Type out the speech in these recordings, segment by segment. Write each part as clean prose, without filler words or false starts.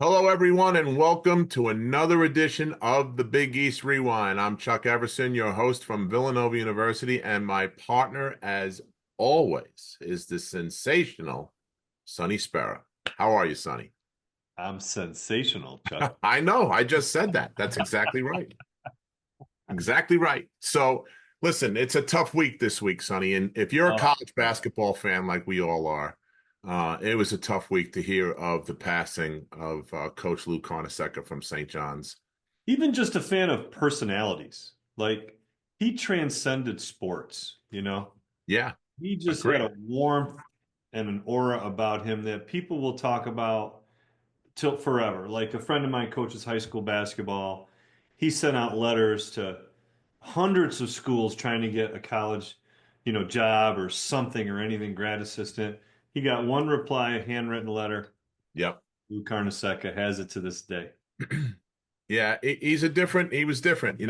Hello, everyone, and welcome to another edition of the Big East Rewind. I'm Chuck Everson, your host from Villanova University, and my partner, as always, is the sensational Sonny Sparrow. How are you, Sonny? I'm sensational, Chuck. I know, I just said that. That's exactly right. Exactly right. So, listen, it's a tough week this week, Sonny, and if you're a Oh, college basketball fan like we all are, it was a tough week to hear of the passing of Coach Lou Carnesecca from St. John's. even just a fan of personalities. Like he transcended sports, Yeah, He just had agree. a warmth and an aura about him that people will talk about till forever. Like a friend of mine coaches high school basketball. He sent out letters to hundreds of schools trying to get a college, job or something or anything, grad assistant. He got one reply, a handwritten letter. Yep. Lou Carnesecca has it to this day. Yeah, he was different.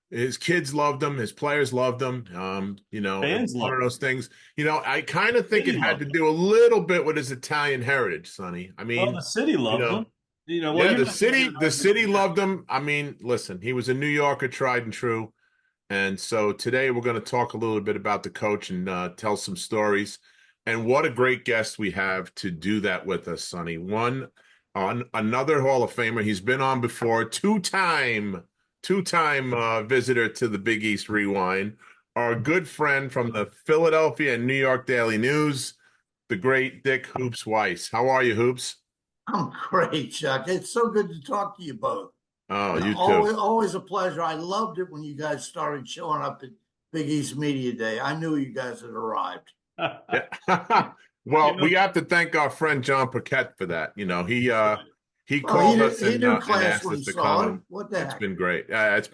His kids loved him, his players loved him. It was Fans one of loved him. those things. I kind of think it City had to loved him. do a little bit with his Italian heritage, Sonny. I Well, the mean, city you loved know, him. Well, yeah, you're not going to get an the argument city here. loved him. I mean, listen, he was a New Yorker, tried and true. And so today we're going to talk a little bit about the coach and tell some stories. And what a great guest we have to do that with us, Sonny. One on another Hall of Famer. He's been on before, two-time visitor to the Big East Rewind. Our good friend from the Philadelphia and New York Daily News, the great Dick Hoops Weiss. How are you, Hoops? I'm great, Chuck. It's so good to talk to you both. Oh, you too. Always a pleasure. I loved it when you guys started showing up at Big East Media Day. I knew you guys had arrived. Yeah. You Well, know, we have to thank our friend John Paquette for that. He Well, he called knew, us he and knew and class asked when us he to saw come, it. and What the it's heck? been great. It's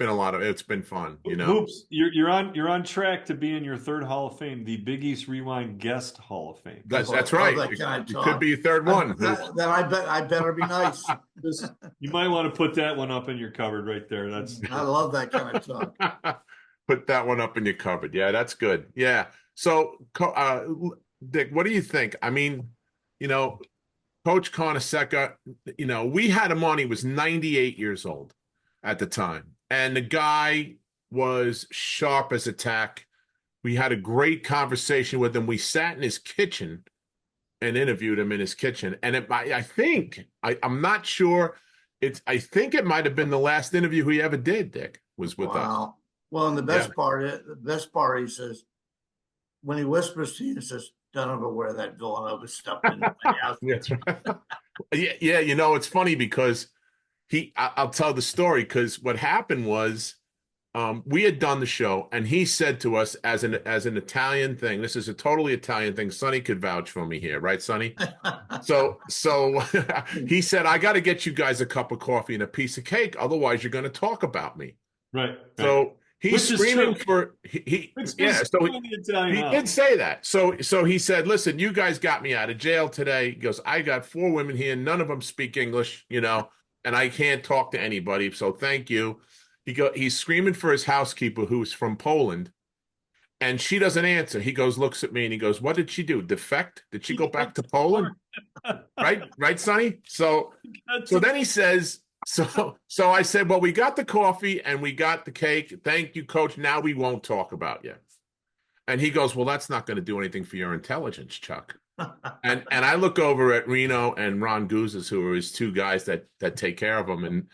been fun. Hoops, you're on track to be in your third Hall of Fame, the Big East Rewind Guest Hall of Fame. That's Oh, right. that kind of It could talk. be a third one. Hoops. Then I better be nice. Just you might want to put that one up in your cupboard right there. That's I love that kind of talk. Put that one up in your cupboard. Yeah, that's good. Yeah. So, Dick, what do you think? I mean, you know, Coach Carnesecca, we had him on. He was 98 years old at the time. And the guy was sharp as a tack. We had a great conversation with him. We sat in his kitchen and interviewed him in his kitchen. And I'm not sure. I think it might have been the last interview he ever did, Dick, was with us. Wow. Well, and Yeah. the best part, he says, when he whispers to you, he says, "Don't ever wear that Villanova stuff in my house." That's right. Yeah. It's funny because I'll tell the story because what happened was we had done the show, and he said to us as an Italian thing. This is a totally Italian thing. Sonny could vouch for me here, right, Sonny? So he said, "I got to get you guys a cup of coffee and a piece of cake, otherwise you're going to talk about me." right, right. So he's Which is screaming true. for he It's yeah. just So in the Italian he did house. say that. So he said, "Listen, you guys got me out of jail today." He goes, "I got four women here, none of them speak English, and I can't talk to anybody. So thank you." He's screaming for his housekeeper who's from Poland, and she doesn't answer. He goes, looks at me, and he goes, "What did she do? Defect? Did she go back to Poland?" Right, Sonny? So then he says, so I said, "Well, we got the coffee and we got the cake. Thank you, coach. Now we won't talk about you." And he goes, "Well, that's not going to do anything for your intelligence, Chuck." And I look over at Reno and Ron Guzes, who are his two guys that take care of him, and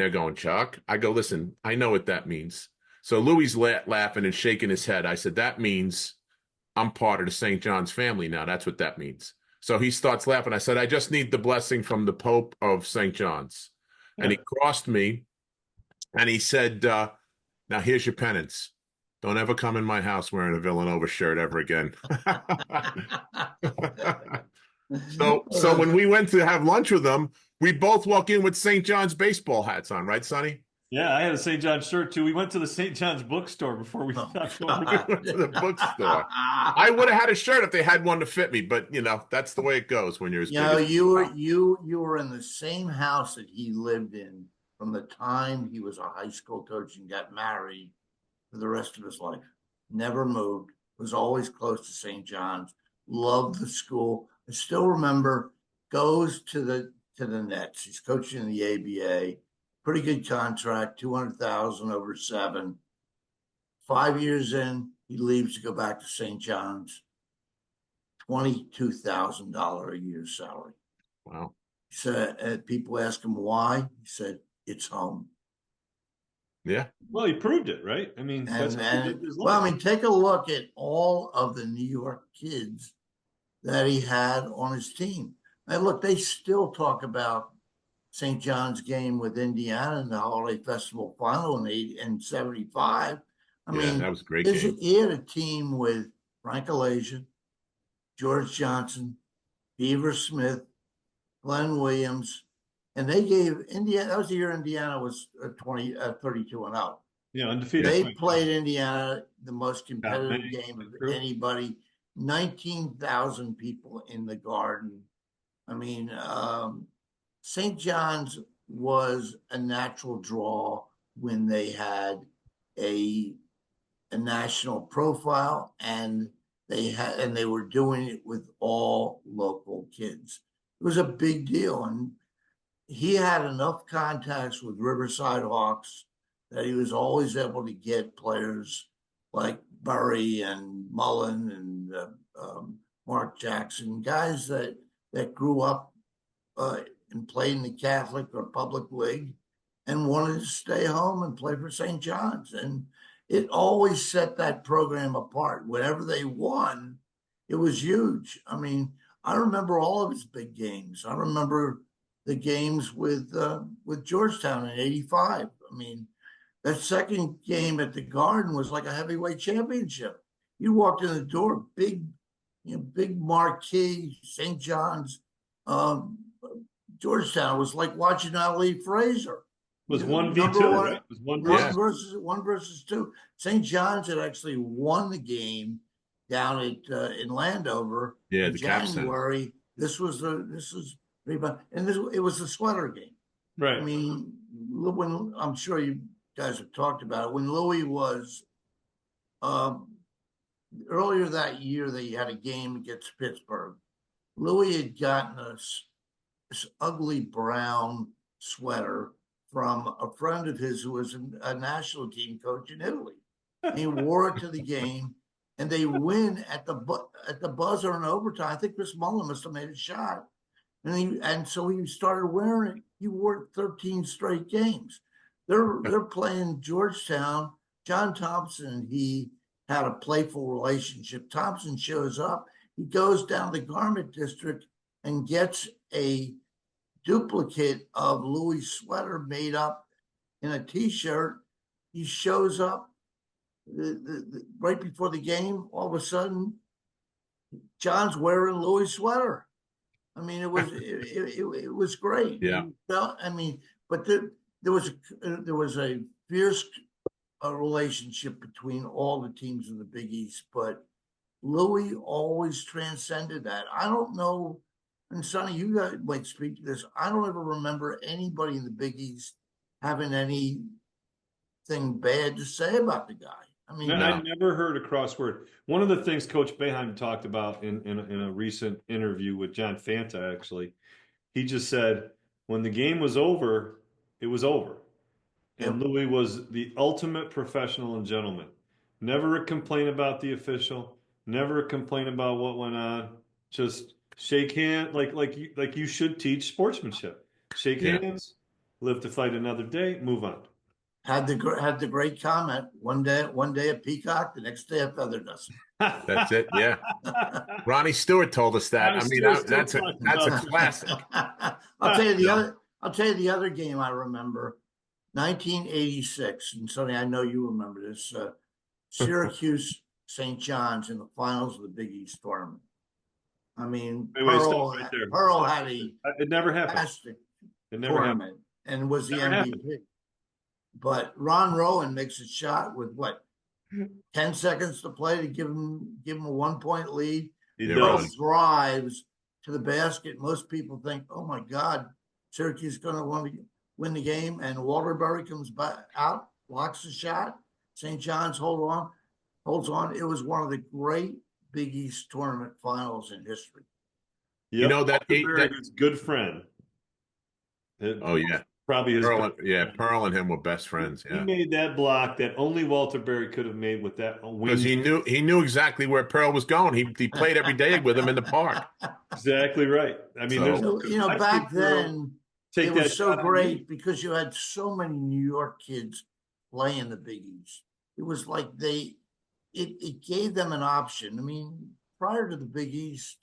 they're going, "Chuck." I go, "Listen, I know what that means." So Louis laughing and shaking his head. I said, "That means I'm part of the St. John's family now. That's what that means." So he starts laughing. I said, "I just need the blessing from the Pope of St. John's." And Yeah. he crossed me and he said, "Now here's your penance. Don't ever come in my house wearing a Villanova shirt ever again." So when we went to have lunch with them, we both walk in with St. John's baseball hats on, right, Sonny? Yeah, I had a St. John's shirt too. We went to the St. John's bookstore before we Oh, stopped going. We went to the bookstore. I would have had a shirt if they had one to fit me, but that's the way it goes when you're as big as you were in the same house that he lived in from the time he was a high school coach and got married for the rest of his life. Never moved, was always close to St. John's, loved the school. I still remember goes to to the Nets. He's coaching in the ABA. Pretty good contract, $200,000 over 7. 5 years in, he leaves to go back to St. John's. $22,000 a year salary. Wow. He said, people ask him why. He said, "It's home." Yeah. Well, he proved it, right? I mean, that's well, I mean, take a look at all of the New York kids that he had on his team. And look, they still talk about St. John's game with Indiana in the Holiday Festival final in 75. I mean, that was a great game. He had a team with Frank Alasia, George Johnson, Beaver Smith, Glenn Williams, and they gave Indiana. That was the year Indiana was 32-0. Yeah, undefeated. They played Indiana the most competitive game of anybody. 19,000 people in the Garden. I mean, St. John's was a natural draw when they had a national profile, and they were doing it with all local kids. It was a big deal, and he had enough contacts with Riverside Hawks that he was always able to get players like Burry and Mullen and Mark Jackson, guys that grew up and played in the Catholic or public league and wanted to stay home and play for St. John's. And it always set that program apart. Whenever they won, it was huge. I mean, I remember all of his big games. I remember the games with Georgetown in '85. I mean, that second game at the Garden was like a heavyweight championship. You walked in the door, big marquee, St. John's, Georgetown was like watching Ali Fraser. It was 1v2, right? It was one versus 2. St. John's had actually won the game down at in Landover in January. This was it was the sweater game. Right. I mean, when I'm sure you guys have talked about it, when Louis was earlier that year, they had a game against Pittsburgh. Louis had gotten this ugly brown sweater from a friend of his who was a national team coach in Italy. And he wore it to the game, and they win at the buzzer in overtime. I think Chris Mullen must have made a shot, and so he started wearing it. He wore it 13 straight games. They're playing Georgetown. John Thompson and he had a playful relationship. Thompson shows up. He goes down the garment district and gets a duplicate of Louis' sweater made up in a T-shirt. He shows up right before the game. All of a sudden, John's wearing Louis' sweater. I mean, it was great. Yeah. I mean, but there was a fierce relationship between all the teams in the Big East, but Louis always transcended that. I don't know, and Sonny, you guys might speak to this. I don't ever remember anybody in the Big East having anything bad to say about the guy. I mean, I never heard a crossword. One of the things Coach Boeheim talked about in a recent interview with John Fanta, actually, he just said, when the game was over, it was over. And Louis was the ultimate professional and gentleman. Never a complaint about the official. Never a complaint about what went on. Just shake hands, like you should teach sportsmanship. Shake hands, live to fight another day, move on. Had the great comment: one day a peacock, the next day a feather duster. That's it. Yeah. Ronnie Stewart told us that. I mean, that's a classic. I'll tell you the other game I remember. 1986, and Sonny, I know you remember this. Syracuse St. John's in the finals of the Big East tournament. I mean, Pearl had it never happened. It never happened, and was the MVP. But Ron Rowan makes a shot with 10 seconds to play to give him a 1-point lead. Pearl drives to the basket. Most people think, "Oh my God, Syracuse is going to win the game," and Waterbury comes back out, blocks the shot. St. John's holds on. It was one of the great Big East tournament finals in history. Yep. You know that his good friend. Oh yeah, Probably his best friend. Pearl and him were best friends. He Yeah, made that block that only Walter Berry could have made with that because wing. he knew exactly where Pearl was going. He played every day with him in the park. Exactly right. I mean, there's So I've seen Back Pearl then take it that was so shot on me. great because you had so many New York kids playing the Big East. It was like it gave them an option. I mean, prior to the Big East,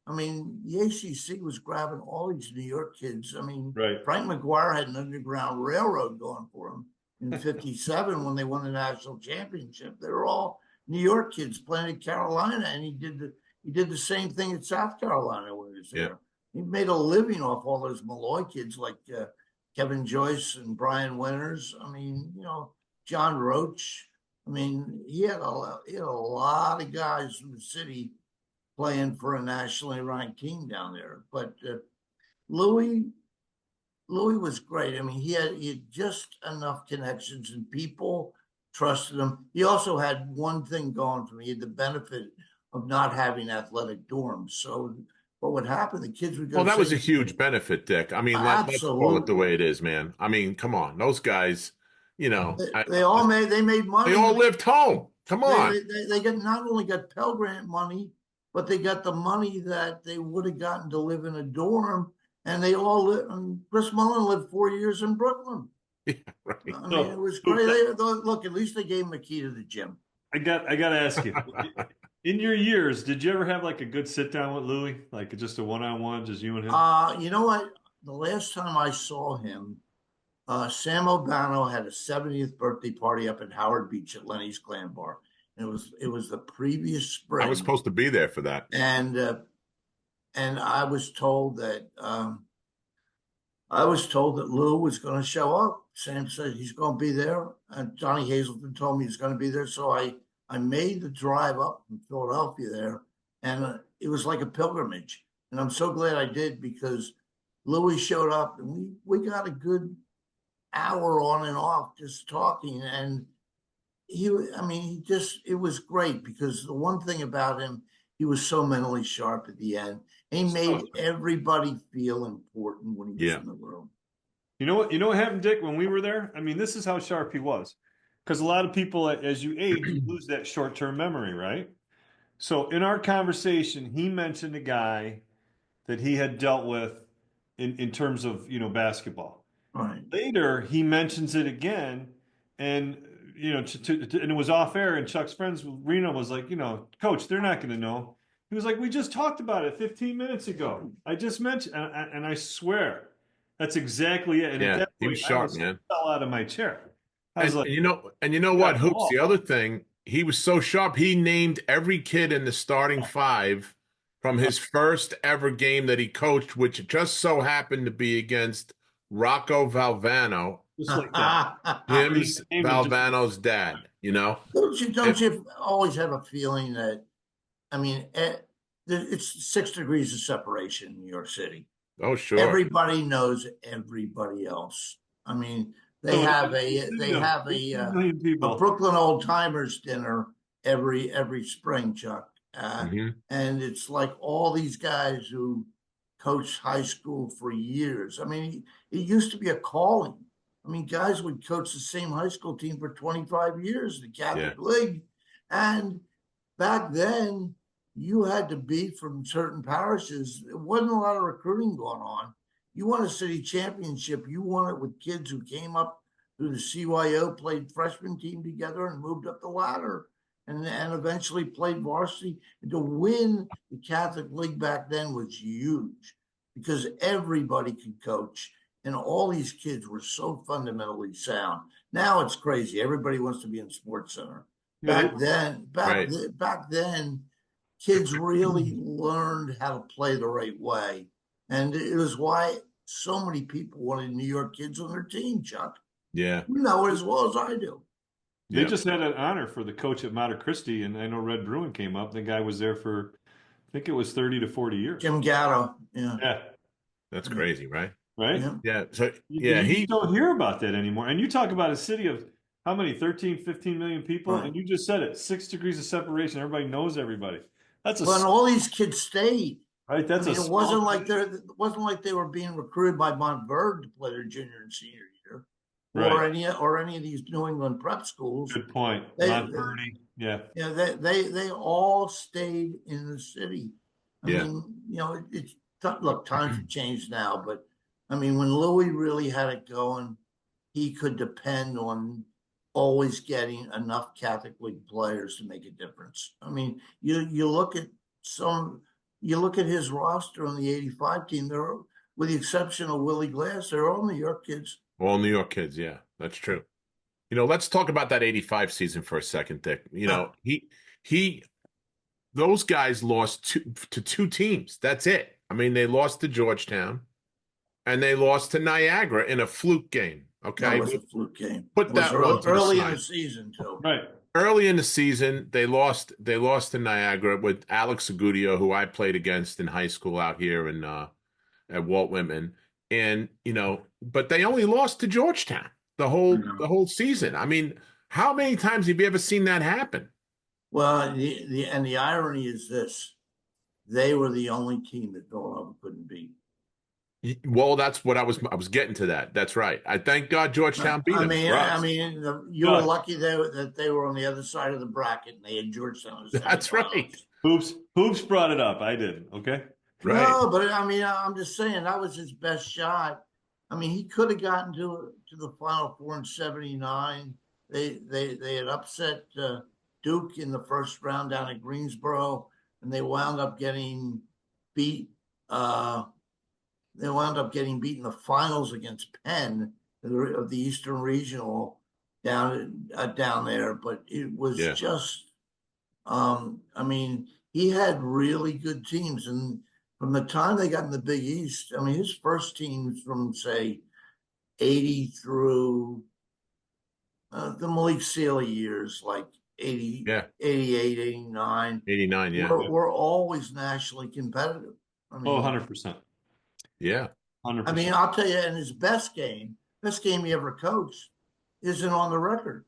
I mean, the ACC was grabbing all these New York kids. I mean, Right. Frank McGuire had an Underground Railroad going for him in '57 when they won the national championship. They were all New York kids playing at Carolina, and he did the same thing at South Carolina when he was there. yeah, He made a living off all those Malloy kids like Kevin Joyce and Brian Winters. I mean, John Roach. I mean, he had a lot of guys from the city playing for a nationally ranked team down there. But Louis was great. I mean, he had just enough connections and people trusted him. He also had one thing going for me. He had the benefit of not having athletic dorms. So what would happen? The kids would go. well, that was a say, huge benefit, Dick. I mean, let's call it the absolutely. way it is, man. I mean, come on, those guys. They made money. They all lived home. Come on. They got not only got Pell Grant money, but they got the money that they would have gotten to live in a dorm. And they all lived. Chris Mullen lived 4 years in Brooklyn. Yeah, right. I mean, it was great. Look, at least they gave him a key to the gym. I got to ask you, in your years, did you ever have like a good sit down with Louis, like just a one-on-one, just you and him? You know what? The last time I saw him, Sam O'Bano had a 70th birthday party up at Howard Beach at Lenny's Clam Bar. And it was the previous spring. I was supposed to be there for that. And I was told that Lou was going to show up. Sam said he's going to be there, and Johnny Hazelton told me he's going to be there. So I made the drive up from Philadelphia there, and it was like a pilgrimage. And I'm so glad I did because Louis showed up, and we got a good hour on and off just talking. And it was great because the one thing about him, he was so mentally sharp at the end. He made everybody feel important when he was in the room. You know what happened, Dick, when we were there? I mean, this is how sharp he was. Because a lot of people, as you age, you lose that short-term memory, right? So in our conversation, he mentioned a guy that he had dealt with in terms of, basketball. Right. Later, he mentions it again, and and it was off air, and Chuck's friends, Reno, was like, Coach, they're not going to know. He was like, we just talked about it 15 minutes ago. I just mentioned, and I swear, that's exactly it. And at that point, he was sharp, I man. fell out of my chair. I was And you know what, Hoops? The other thing, he was so sharp. He named every kid in the starting five from his first ever game that he coached, which just so happened to be against Rocco Valvano, just like that. Jim's Valvano's dad. Don't you always have a feeling that, I mean, it's 6 degrees of separation in New York City. Oh, sure. Everybody knows everybody else. I mean, they have a Brooklyn old timers dinner every spring, Chuck. And it's like all these guys who coached high school for years. I mean, it used to be a calling. I mean, guys would coach the same high school team for 25 years, the Catholic League. And back then, you had to be from certain parishes. There wasn't a lot of recruiting going on. You won a city championship. You won it with kids who came up through the CYO, played freshman team together and moved up the ladder and eventually played varsity. And to win the Catholic League back then was huge because everybody could coach. And all these kids were so fundamentally sound. Now it's crazy. Everybody wants to be in Sports Center. Back then, kids really learned how to play the right way. And it was why so many people wanted New York kids on their team, Chuck. Yeah. You know it as well as I do. They just had an honor for the coach at Mater Christi, and I know Red Bruin came up. The guy was there for, I think it was 30 to 40 years. Jim Gatto, yeah. That's crazy, right? Right? Yeah. So, you don't hear about that anymore. And you talk about a city of how many, 13, 15 million people? Right. And you just said it, 6 degrees of separation. Everybody knows everybody. And all these kids stayed. Right, I that's mean, a it wasn't small like division. they were being recruited by Montverde to play their junior and senior year, Right. or any of these New England prep schools. Good point. They, Montverde. Yeah. yeah, they all stayed in the city. I Yeah. mean, it's look, times have changed now, but I mean, when Louis really had it going, he could depend on always getting enough Catholic League players to make a difference. I mean, you look at his roster on the '85 team. They're, with the exception of Willie Glass, they're all New York kids. All New York kids. Yeah, that's true. Let's talk about that 85 season for a second, Dick. He those guys lost to two teams. That's it. I mean, they lost to Georgetown and they lost to Niagara in a fluke game. That Okay. was a fluke game. Put It was that one to the early in the side. season too. Right. Early in the season, they lost to Niagara with Alex Agudio, who I played against in high school out here at Walt Whitman. And, but they only lost to Georgetown the whole season. I mean, how many times have you ever seen that happen? Well, the irony is this: they were the only team that Villanova couldn't beat. Well, that's what I was getting to that. That's right. I thank God Georgetown beat them for us. You were lucky that they were on the other side of the bracket and they had Georgetown in the That's right. semifinals. Hoops brought it up. I didn't. Okay. Right. No, but I mean, I'm just saying that was his best shot. I mean, he could have gotten to the Final Four in '79. They had upset Duke in the first round down at Greensboro, and they wound up getting beat. They wound up getting beat in the finals against Penn of the Eastern Regional down there. But it was just, I mean, he had really good teams, and from the time they got in the Big East, I mean, his first teams from say '80 through the Malik Sealy years, like 80, Yeah. 88, 89, 89. Yeah. were always nationally competitive. I mean, 100%. Yeah. 100%. I mean, I'll tell you, in his best game he ever coached, isn't on the record.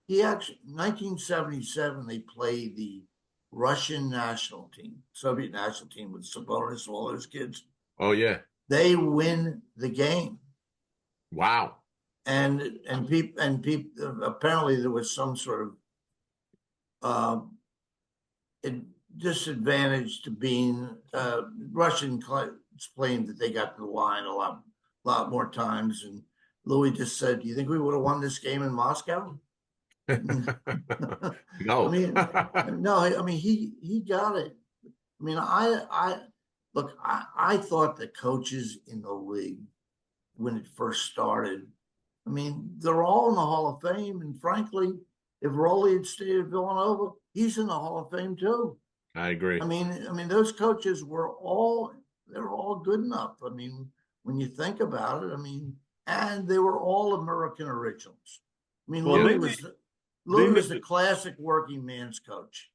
He actually, 1977, they played the Russian national team, Soviet national team with Sabonis and all those kids. Oh, yeah. They win the game. Wow. And people apparently there was some sort of disadvantage to being Russian claimed that they got to the line a lot more times, and Louis just said, "Do you think we would have won this game in Moscow?" No. I mean, no. I mean, he got it. I mean, I thought the coaches in the league when it first started, I mean, they're all in the Hall of Fame, and frankly, if Rowley had stayed at Villanova, he's in the Hall of Fame too. I agree. I mean, those coaches they're all good enough. I mean, when you think about it, I mean, and they were all American originals. I mean, Well, Louis was the classic working man's coach.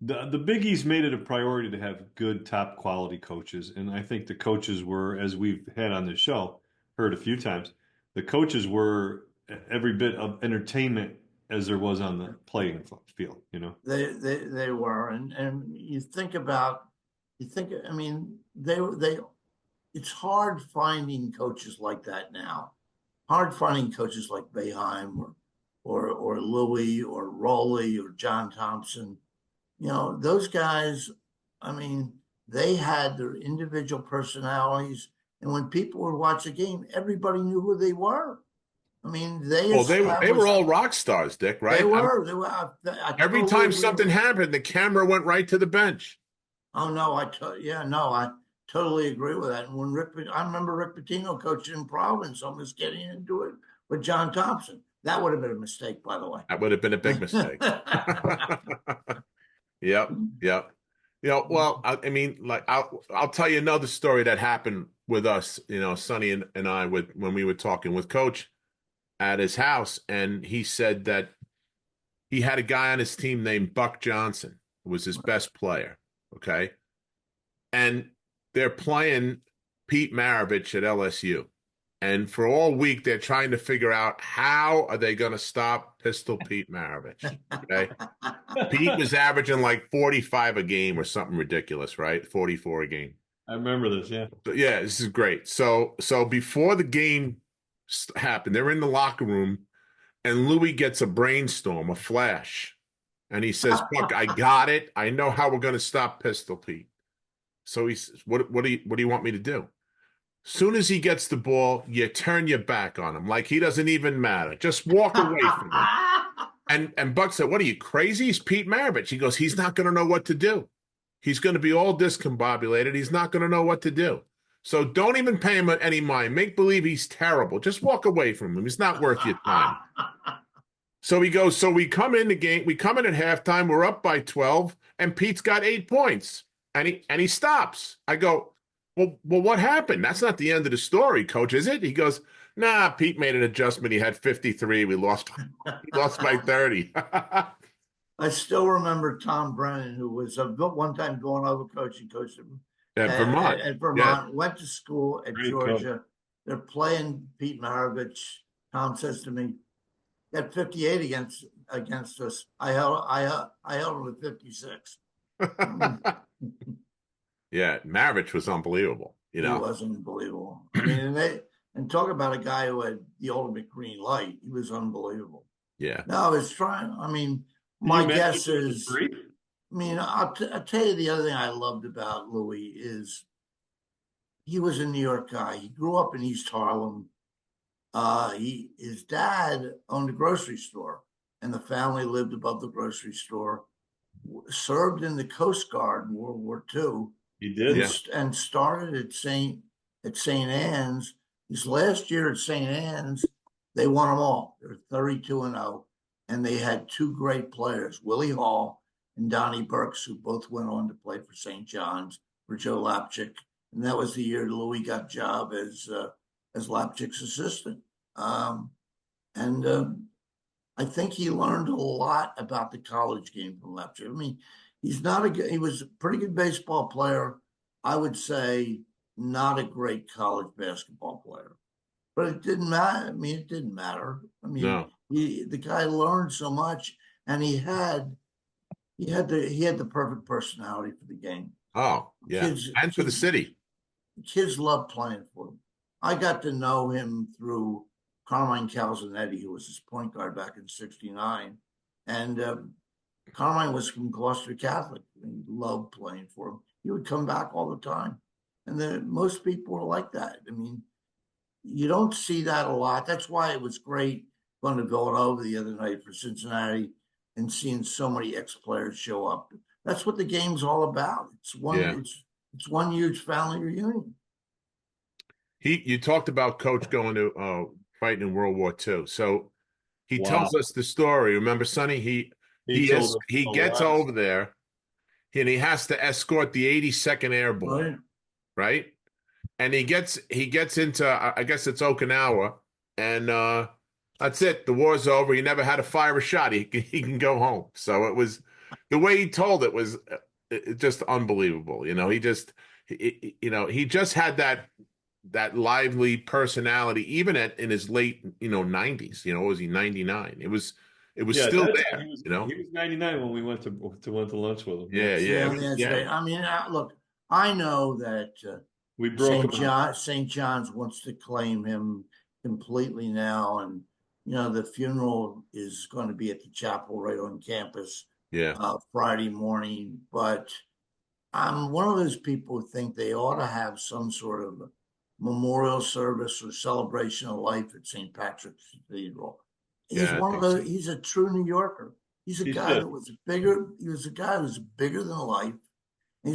The Big East made it a priority to have good, top quality coaches, and I think the coaches were, as we've had on this show, heard a few times, the coaches were every bit of entertainment as there was on the playing field. They were, and you think. I mean, they. It's hard finding coaches like that now. Hard finding coaches like Boeheim or Louis or Rowley or John Thompson. Those guys, I mean, they had their individual personalities. And when people would watch a game, everybody knew who they were. I mean, they were all rock stars, Dick, right? They were. Every time something happened, the camera went right to the bench. Oh, no, I totally agree with that. And when I remember Rick Pitino coaching in Providence, almost getting into it with John Thompson. That would have been a mistake, by the way. That would have been a big mistake. Yep. Well, I mean, like I'll tell you another story that happened with us, Sonny and I, when we were talking with Coach at his house, and he said that he had a guy on his team named Buck Johnson, who was his best player. Okay. And they're playing Pete Maravich at LSU. And for all week, they're trying to figure out how are they going to stop Pistol Pete Maravich. Okay. Pete was averaging like 45 a game or something ridiculous, right? 44 a game. I remember this. Yeah. So, yeah, this is great. So before the game happened, they're in the locker room and Louis gets a brainstorm, a flash. And he says, "Look, I got it. I know how we're going to stop Pistol Pete." So he says, what do you want me to do? Soon as he gets the ball, you turn your back on him like he doesn't even matter. Just walk away from him. And Buck said, "What are you, crazy? He's Pete Maravich." He goes, "He's not going to know what to do. He's going to be all discombobulated. He's not going to know what to do. So don't even pay him any mind. Make believe he's terrible. Just walk away from him. He's not worth your time." So he goes, so we come in the game, we come in at halftime, we're up by 12, and Pete's got 8 points. And he stops. I go, well, what happened? That's not the end of the story, coach, is it? He goes, nah, Pete made an adjustment. He had 53. We lost by 30. I still remember Tom Brennan, who was one time going over coaching, coached At Vermont. At Vermont, Yeah. went to school at Great Georgia. coach. They're playing Pete Maravich. Tom says to me, "Got 58 against us. I held him with 56." Yeah, Maravich was unbelievable. You know, He was unbelievable. I mean, and talk about a guy who had the ultimate green light. He was unbelievable. yeah. No, I was trying. I mean, Can my you imagine guess if it was is. free? I mean, I'll tell you the other thing I loved about Louis is he was a New York guy. He grew up in East Harlem. His dad owned a grocery store, and the family lived above the grocery store. Served in the Coast Guard in World War II. He did. Yeah. And started at St. Anne's. His last year at St. Anne's, they won them all. They were 32-0, and they had 2 great players, Willie Hall and Donnie Burks, who both went on to play for St. John's for Joe Lapchick. And that was the year Louis got a job as Lapchick's assistant. I think he learned a lot about the college game from Lapchick. I mean, he was a pretty good baseball player. I would say not a great college basketball player, but it didn't matter. I mean, it didn't matter. I mean, No. the guy learned so much, and he had the perfect personality for the game. Oh, yeah. And for the city. Kids loved playing for him. I got to know him through Carmine Calzanetti, who was his point guard back in '69. And Carmine was from Gloucester Catholic. And he loved playing for him. He would come back all the time. And most people were like that. I mean, you don't see that a lot. That's why it was great going to go over the other night for Cincinnati and seeing so many ex-players show up. That's what the game's all about. It's one huge family reunion. You talked about Coach going to fighting in World War II. So he tells us the story. Remember, Sonny? He gets over there and he has to escort the 82nd Airborne, right? And he gets into I guess it's Okinawa, and that's it. The war's over. He never had to fire a shot. He can go home. So it was the way he told it was just unbelievable. You know, he just had that lively personality, even in his late 90s. Was he 99? It was still there. He was 99 when we went to lunch with him. Yeah. I mean, look, I know that we broke St. John's wants to claim him completely now, and the funeral is going to be at the chapel right on campus. Friday morning. But I'm one of those people who think they ought to have some sort of memorial service or celebration of life at St. Patrick's Cathedral. He's he's a true New Yorker. He's a guy that was bigger. He was a guy who was bigger than life. He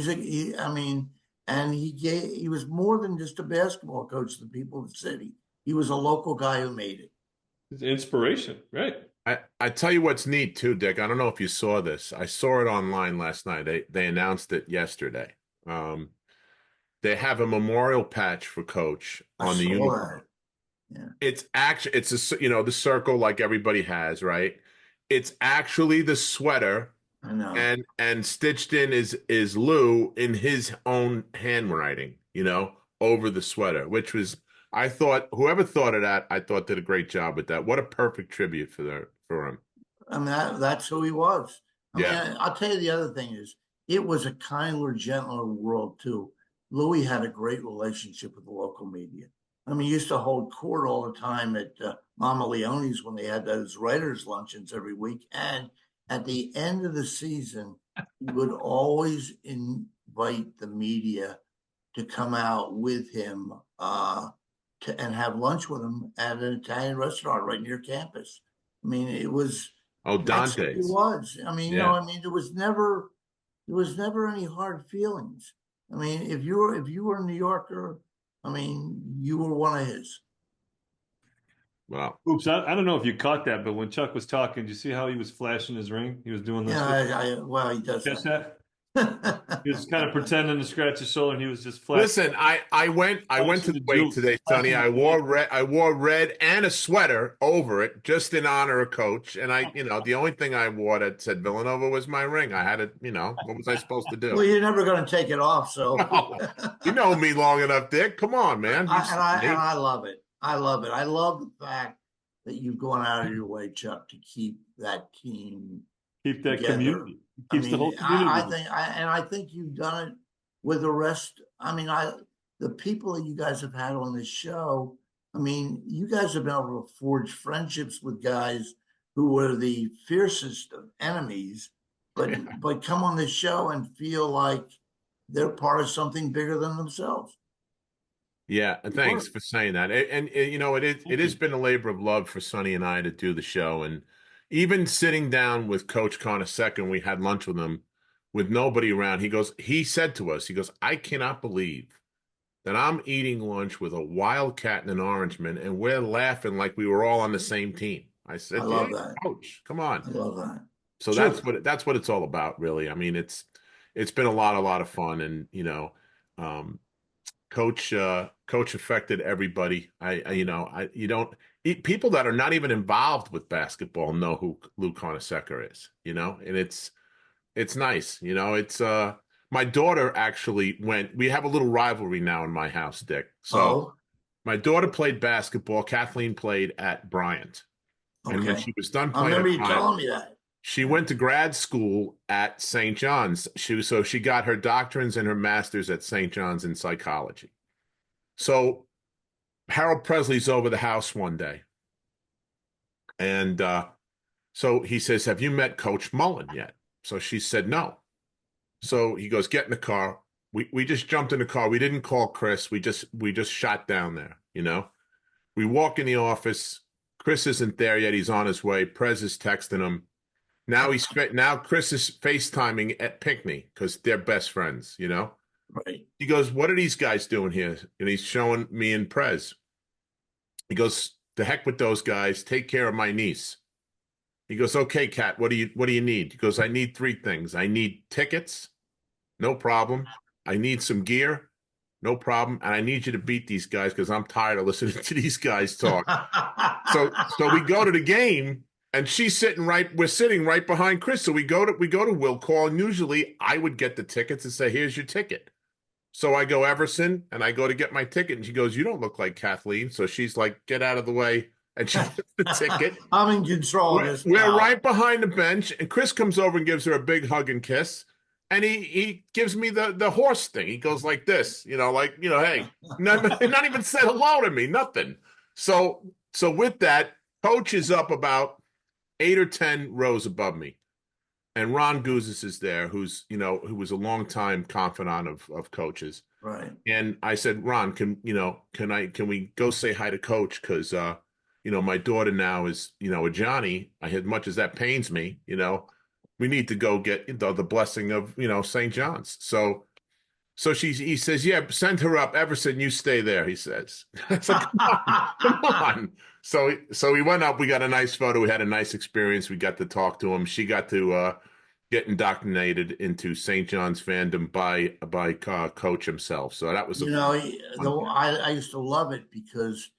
was more than just a basketball coach to the people of the city. He was a local guy who made it. It's inspiration, right? I tell you what's neat too, Dick. I don't know if you saw this. I saw it online last night. They announced it yesterday. They have a memorial patch for Coach on the uniform. Yeah. It's actually the circle like everybody has, right? It's actually the sweater. I know. And stitched in is Lou in his own handwriting, over the sweater, which was I thought whoever thought of that, I thought did a great job with that. What a perfect tribute for him. I mean, that's who he was. I mean, Yeah. I'll tell you the other thing is, it was a kinder, gentler world too. Louis had a great relationship with the local media. I mean, he used to hold court all the time at Mama Leone's when they had those writers' luncheons every week. And at the end of the season, he would always invite the media to come out with him and have lunch with him at an Italian restaurant right near campus. I mean, Oh, that's who he Dante's. was. I mean, Yeah. I mean, there was never any hard feelings. I mean, if you were a New Yorker, I mean, you were one of his. Well, Oops, I don't know if you caught that, but when Chuck was talking, did you see how he was flashing his ring? He was doing this. Yeah, well, he does Catch that. that? He was kind of pretending to scratch his shoulder, and he was just flashing. listen, I went to the weight juice. today, Sonny. I wore red and a sweater over it just in honor of Coach. And the only thing I wore that said Villanova was my ring. I had it, what was I supposed to do? Well, you're never going to take it off, so. No. You know me long enough, Dick. Come on, man. I love it. I love it. I love the fact that you've gone out of your way, Chuck, to keep that team. Keep that together. community. Keeps the whole community. I think you've done it with the rest. I mean, the people that you guys have had on this show. I mean, you guys have been able to forge friendships with guys who were the fiercest of enemies, but come on this show and feel like they're part of something bigger than themselves. Yeah, and thanks for saying that. It has been a labor of love for Sonny and I to do the show, and even sitting down with Coach Carnesecca, and we had lunch with him with nobody around. He said to us, I cannot believe that I'm eating lunch with a Wildcat and an Orangeman, and we're laughing like we were all on the same team. I said, I love that. Coach, come on. I love that. So Sure. that's what it's all about, really. I mean, it's been a lot of fun, and Coach affected everybody. People that are not even involved with basketball know who Lou Carnesecca is, and it's nice. It's my daughter actually we have a little rivalry now in my house, Dick. So my daughter played basketball. Kathleen played at Bryant. Okay. And when she was done I playing remember at you Bryant, telling me that. she went to grad school at St. John's. She got her doctorates and her master's at St. John's in psychology. So Harold Presley's over the house one day. And so he says, have you met Coach Mullen yet? So she said, no. So he goes, get in the car. We just jumped in the car. We didn't call Chris. We just shot down there, We walk in the office. Chris isn't there yet. He's on his way. Prez is texting him. Now Chris is FaceTiming at Pinckney because they're best friends, Right. He goes, what are these guys doing here? And he's showing me and Prez. He goes, the heck with those guys. Take care of my niece. He goes, okay, Kat, what do you need? He goes, I need 3 things. I need tickets. No problem. I need some gear. No problem. And I need you to beat these guys because I'm tired of listening to these guys talk. So we go to the game, and we're sitting right behind Chris. So we go to Will Call, and usually I would get the tickets and say, here's your ticket. So I go Everson, and I go to get my ticket, and she goes, you don't look like Kathleen. So she's like, get out of the way. And she gets the ticket. I'm in control of this. We're right behind the bench, and Chris comes over and gives her a big hug and kiss. And he gives me the horse thing. He goes like this, hey, not even said hello to me, nothing. So with that, Coach is up about 8 or 10 rows above me. And Ron Guzis is there, who was a longtime confidant of Coach's. Right. And I said, Ron, can we go say hi to Coach? Because my daughter now is, a Johnny. As much as that pains me, we need to go get the blessing of, St. John's. So he says, yeah, send her up. Everson, you stay there, he says. I said, come on. So we went up. We got a nice photo. We had a nice experience. We got to talk to him. She got to get indoctrinated into St. John's fandom by Coach himself. So that was I used to love it because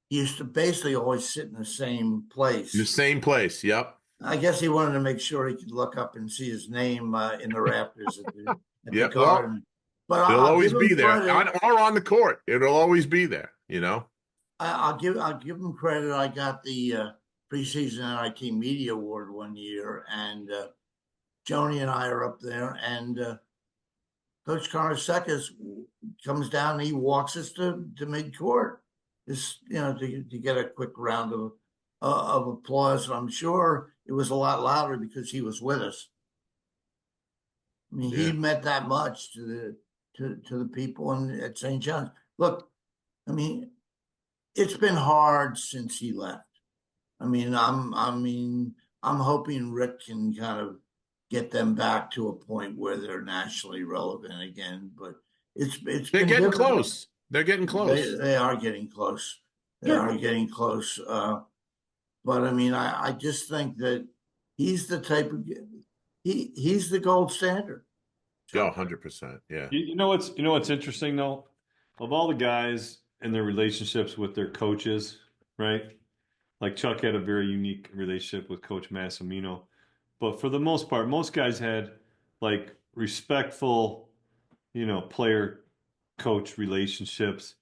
he used to basically always sit in the same place. The same place, yep. I guess he wanted to make sure he could look up and see his name in the rafters at the garden. But it'll always be there, or on the court. It'll always be there, I'll give him credit. I got the preseason NIT Media Award one year, and Joni and I are up there, and Coach Carnesecca comes down and he walks us to mid-court, just to get a quick round of applause. And I'm sure it was a lot louder because he was with us. I mean, he meant that much to the people at St. John's. Look, I mean, it's been hard since he left. I mean, I'm hoping Rick can kind of get them back to a point where they're nationally relevant again. But they're getting difficult. Close. They're getting close. They are getting close. They are getting close. But I mean, I just think that he's the type of he's the gold standard. Yeah, 100%. Yeah. You know what's interesting though? Of all the guys and their relationships with their coaches, right? Like Chuck had a very unique relationship with Coach Massimino. But for the most part, most guys had like respectful, player coach relationships.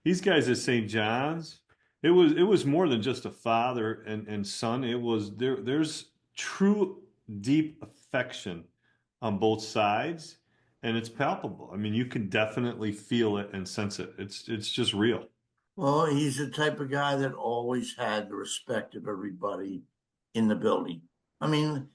These guys at St. John's, it was more than just a father and son. It was there's true deep affection on both sides, and it's palpable. I mean, you can definitely feel it and sense it. It's just real. Well, he's the type of guy that always had the respect of everybody in the building. I mean,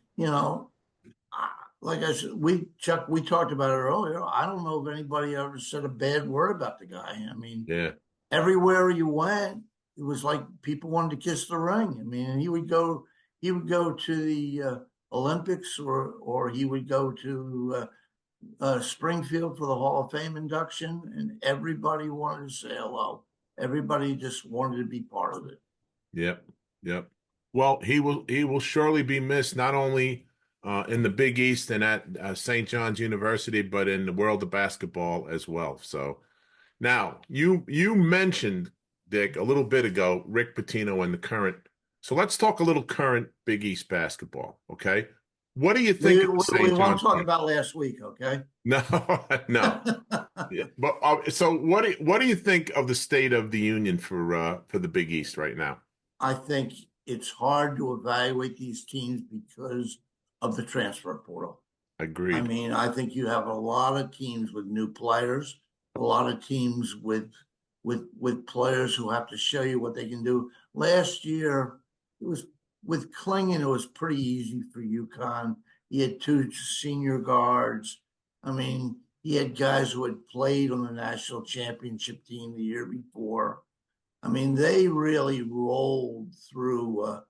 like I said, Chuck, we talked about it earlier. I don't know if anybody ever said a bad word about the guy. I mean, everywhere you went, it was like people wanted to kiss the ring. I mean, he would go to the Olympics, or he would go to Springfield for the Hall of Fame induction, and everybody wanted to say hello. Everybody just wanted to be part of it. Yep. Well, he will surely be missed, not only in the Big East and at St. John's University, but in the world of basketball as well. So now you mentioned, Dick, a little bit ago, Rick Pitino and the current. So let's talk a little current Big East basketball. Okay. What do you think? We won't talk about last week. Okay. No. Yeah, but so what do you think of the state of the union for the Big East right now? I think it's hard to evaluate these teams because of the transfer portal. Agreed. I mean, I think you have a lot of teams with new players, a lot of teams with players who have to show you what they can do. Last year, it was with Klingon, it was pretty easy for UConn. He had 2 senior guards. I mean, he had guys who had played on the national championship team the year before. I mean, they really rolled through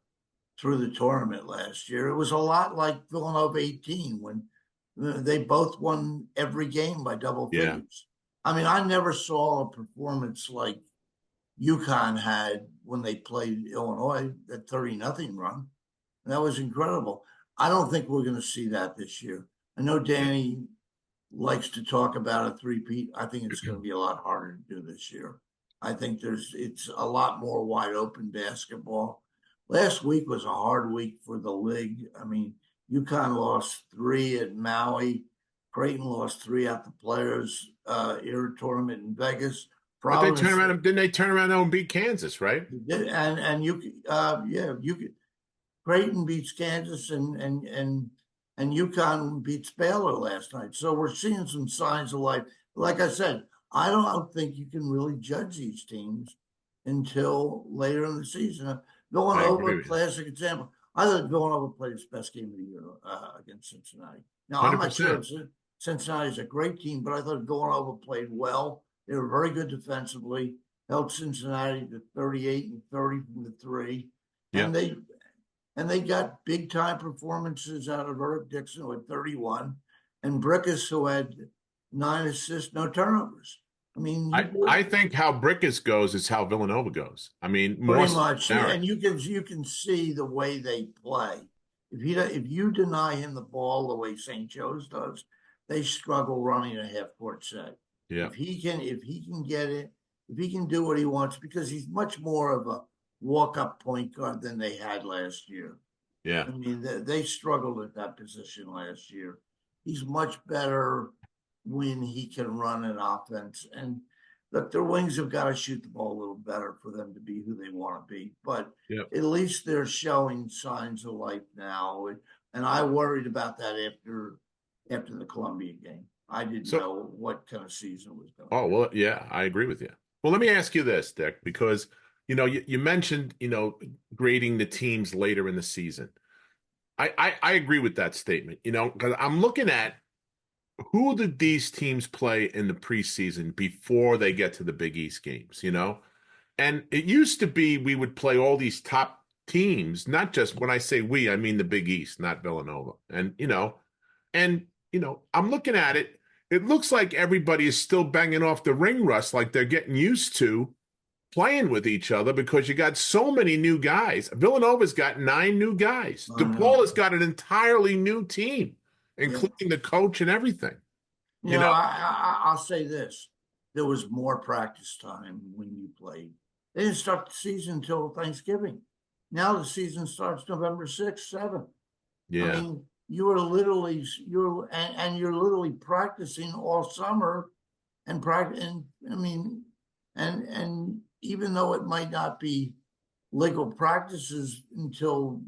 the tournament last year. It was a lot like Villanova 18 when they both won every game by double figures. I mean, I never saw a performance like UConn had when they played Illinois, that 30-0 run. That was incredible. I don't think we're going to see that this year. I know Danny likes to talk about a three-peat. I think it's going to be a lot harder to do this year. I think it's a lot more wide open basketball. Last week was a hard week for the league. I mean, UConn lost 3 at Maui. Creighton lost 3 at the Players Era tournament in Vegas. But didn't they turn around and beat Kansas, right? And Creighton beats Kansas and UConn beats Baylor last night. So we're seeing some signs of life. Like I said, I don't think you can really judge these teams until later in the season. Villanova, classic example. I thought Villanova played its best game of the year against Cincinnati. Now, 100%. I'm not sure Cincinnati's a great team, but I thought Villanova played well. They were very good defensively, held Cincinnati to 38 and 30 from the 3. And they got big time performances out of Eric Dixon, who had 31, and Brickus, who had 9 assists, no turnovers. I mean, I think how Brickus goes is how Villanova goes. I mean, pretty much, and you can see the way they play. If you deny him the ball the way St. Joe's does, they struggle running a half court set. Yeah. If he can get it, if he can do what he wants, because he's much more of a walk-up point guard than they had last year. Yeah. I mean, they struggled at that position last year. He's much better when he can run an offense. And look, their wings have got to shoot the ball a little better for them to be who they want to be. But at least they're showing signs of life now. And I worried about that after the Columbia game. I didn't know what kind of season it was going to be. Oh, well, yeah, I agree with you. Well, let me ask you this, Dick, because, you mentioned, grading the teams later in the season. I agree with that statement, because I'm looking at who did these teams play in the preseason before they get to the Big East games, And it used to be we would play all these top teams, not just when I say we, I mean the Big East, not Villanova. And, I'm looking at it. It looks like everybody is still banging off the ring rust like they're getting used to playing with each other because you got so many new guys. Villanova's got 9 new guys. DePaul has got an entirely new team, including the coach and everything. I'll say this. There was more practice time when you played. They didn't start the season until Thanksgiving. Now the season starts November 6th, 7th. Yeah. I mean, you're literally practicing all summer and and even though it might not be legal practices until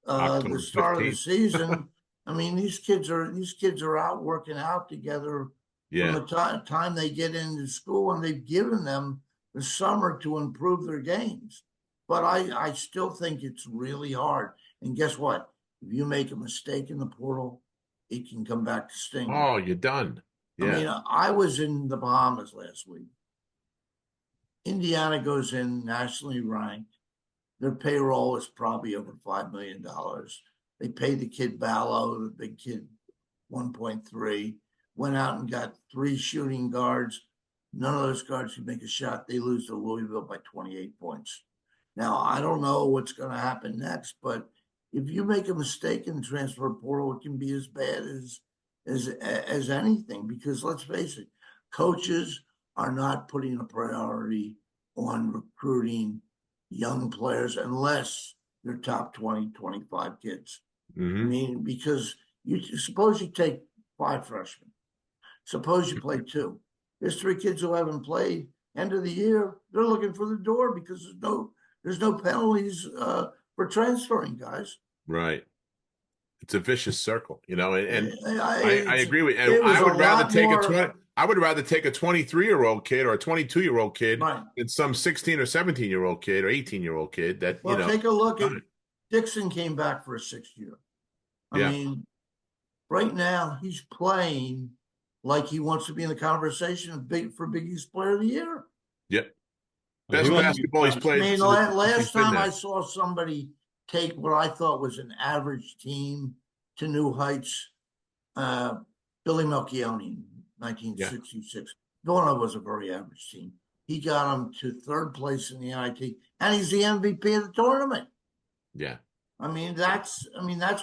the start 15th. Of the season, I mean, these kids are out working out together from the time they get into school, and they've given them the summer to improve their games. But I still think it's really hard. And guess what? If you make a mistake in the portal, it can come back to sting. Oh, you're done. Yeah. I mean, I was in the Bahamas last week. Indiana goes in nationally ranked. Their payroll is probably over $5 million. They paid the kid Ballo, the big kid, 1.3. Went out and got 3 shooting guards. None of those guards could make a shot. They lose to Louisville by 28 points. Now, I don't know what's going to happen next, but if you make a mistake in the transfer portal, it can be as bad as anything, because let's face it, coaches are not putting a priority on recruiting young players unless they're top 20, 25 kids. Mm-hmm. I mean, because suppose you take 5 freshmen. Suppose you play 2. There's 3 kids who haven't played. End of the year, they're looking for the door because there's no penalties for transferring guys. Right. It's a vicious circle, and I agree with you. And I would rather take a 23-year-old kid or a 22-year-old kid than some 16 or 17-year-old kid or 18-year-old kid that, take a look at Dixon came back for a 6th year. I mean, right now he's playing like he wants to be in the conversation for Big East Player of the Year. Yep. Best basketball he's played. I mean, last time I saw somebody take what I thought was an average team to new heights, Billy Melchioni, 1966. Villanova was a very average team. He got them to 3rd place in the NIT, and he's the MVP of the tournament. Yeah. I mean, that's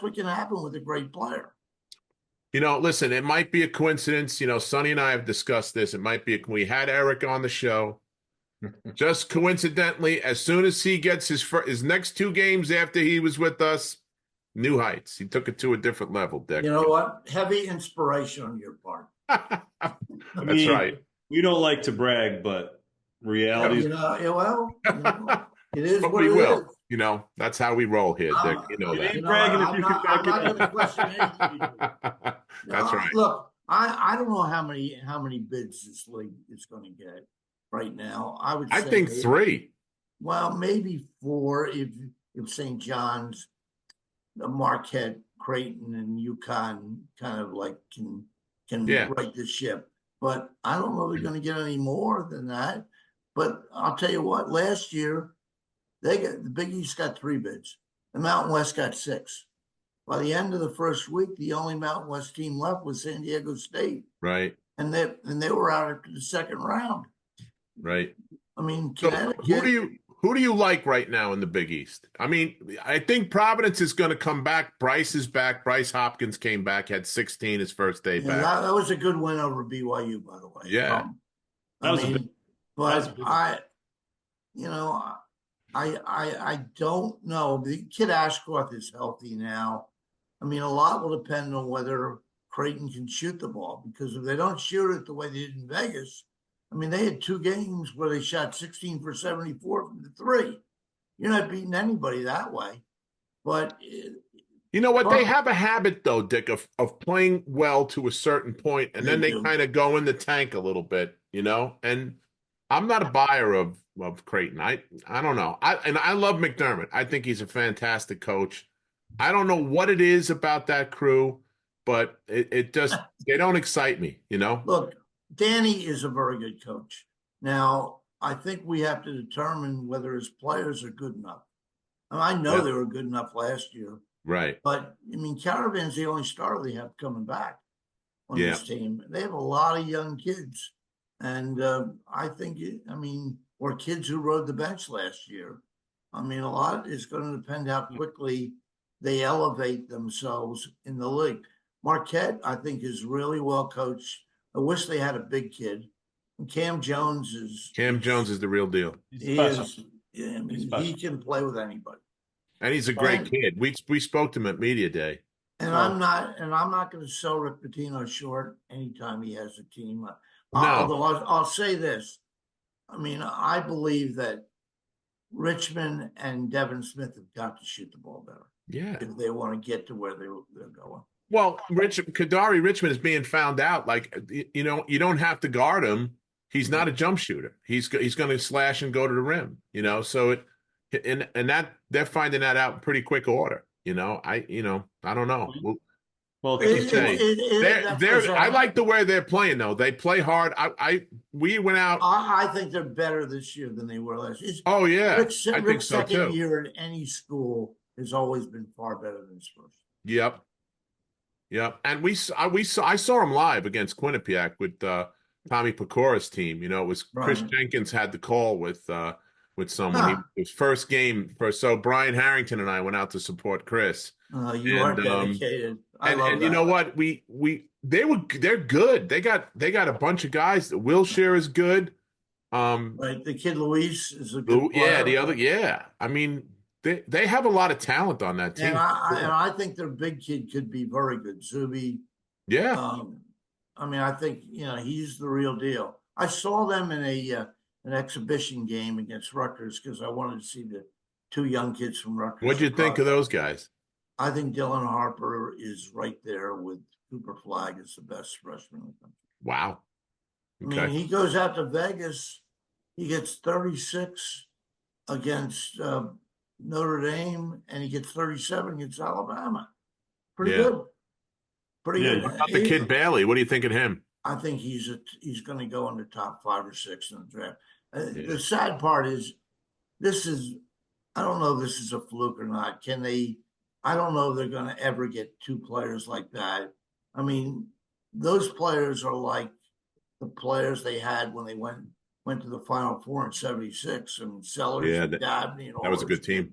what can happen with a great player. Listen, it might be a coincidence. Sonny and I have discussed this. It might be we had Eric on the show. Just coincidentally, as soon as he gets his next 2 games after he was with us, new heights. He took it to a different level, Dick. You know what? Heavy inspiration on your part. That's right. We don't like to brag, but reality. It is what it is. That's how we roll here, Dick. You know that. I'm not going to question anything you do. That's right. Look, I don't know how many bids this league is going to get right now. I think maybe 3. Well, maybe 4 if St. John's, Marquette, Creighton, and UConn kind of like can right the ship. But I don't know if they're going to get any more than that. But I'll tell you what, last year, the Big East got 3 bids. The Mountain West got 6. By the end of the first week, the only Mountain West team left was San Diego State. Right. And they were out after the 2nd round. Right. I mean, Connecticut. So who do you like right now in the Big East? I mean, I think Providence is going to come back. Bryce is back. Bryce Hopkins came back, had 16 his first day back. That was a good win over BYU, by the way. Yeah. I don't know. The kid Ashcroft is healthy now. I mean, a lot will depend on whether Creighton can shoot the ball, because if they don't shoot it the way they did in Vegas, I mean, they had 2 games where they shot 16 for 74 from the three. You're not beating anybody that way. But You know what? They have a habit, though, Dick, of playing well to a certain point, and then they do. kind of go in the tank a little bit, you know? And I'm not a buyer of Creighton. I don't know. I love McDermott. I think he's a fantastic coach. I don't know what it is about that crew, but it just they don't excite me, you know? Look, Danny is a very good coach. Now, I think we have to determine whether his players are good enough. I know they were good enough last year. Right. But, I mean, Caravan's the only starter they have coming back on Yeah. this team. They have a lot of young kids. And I think, or kids who rode the bench last year. I mean, a lot is going to depend how quickly they elevate themselves in the league. Marquette, I think, is really well coached. I wish they had a big kid. And Cam Jones is the real deal. He can play with anybody. And he's a great kid. We spoke to him at Media Day. And I'm not going to sell Rick Pitino short anytime he has a team. No. Although I'll say this. I mean, I believe that Richmond and Devin Smith have got to shoot the ball better. Yeah. If they want to get to where they're going. Well, Kadari Richmond is being found out. Like, you know, you don't have to guard him. He's not a jump shooter. He's going to slash and go to the rim, you know? So and that they're finding that out in pretty quick order. You know, I don't know. Well, I like the way they're playing though. They play hard. We went out. I think they're better this year than they were last year. Oh yeah, Rick's I think so second too. year at any school has always been far better than his first. Yep. And I saw him live against Quinnipiac with Tommy Pecora's team. You know, it was Chris Jenkins had the call with someone. His first game so Brian Harrington and I went out to support Chris. You are dedicated. And you know what? They're good. They got a bunch of guys. Wilshire is good. Right, the kid Luis is a good player. I mean, they have a lot of talent on that team. And I think their big kid could be very good. Zuby. Yeah. I mean, I think he's the real deal. I saw them in an exhibition game against Rutgers because I wanted to see the 2 young kids from Rutgers. What'd you think of those guys? I think Dylan Harper is right there with Cooper Flagg as the best freshman in the country. Wow. Okay. I mean, he goes out to Vegas. He gets 36 against Notre Dame, and he gets 37 against Alabama. Pretty good. Pretty good. What about the kid Bailey? What do you think of him? I think he's going to go in the top 5 or 6 in the draft. The sad part is, I don't know if this is a fluke or not. I don't know if they're going to ever get 2 players like that. I mean, those players are like the players they had when they went to the Final Four in '76. And Sellers and Dabney and all. That was a good team.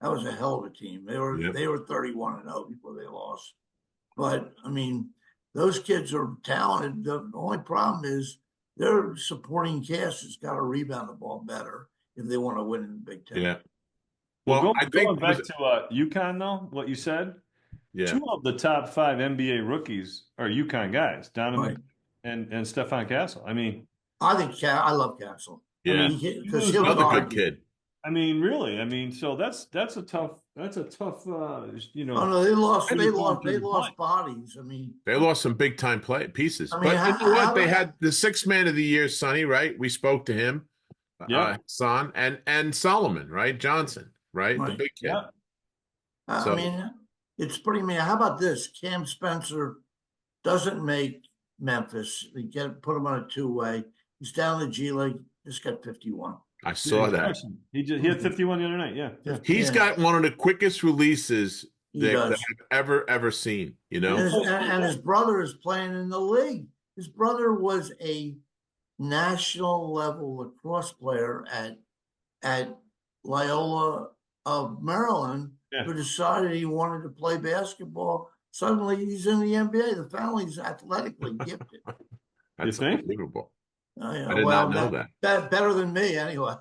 That was a hell of a team. They were 31-0 before they lost. But I mean, those kids are talented. The only problem is their supporting cast has got to rebound the ball better if they want to win in the Big Ten. Yeah. Well, going back to UConn, though, what you said, 2 of the top 5 NBA rookies are UConn guys, Donovan and Stefan Castle. I mean, I love Castle. Yeah, because he's another good kid. I mean, really. I mean, so that's a tough. Oh no, they lost bodies. I mean, they lost some big time pieces. I mean, but you know what? They had the 6th man of the year, Sonny. Right? We spoke to him. Son and Solomon, right? Johnson, right? The big kid. Yeah. I mean, it's pretty mean. How about this? Cam Spencer doesn't make Memphis. They put him on a 2-way. He's down the G League. Just got 51. I saw that. He had 51 the other night. Yeah. He's got one of the quickest releases that I've ever seen. You know, and his brother is playing in the league. His brother was a national level lacrosse player at Loyola of Maryland, who decided he wanted to play basketball. Suddenly, he's in the NBA. The family's athletically gifted. That's unbelievable. I did not know that. Better than me, anyway.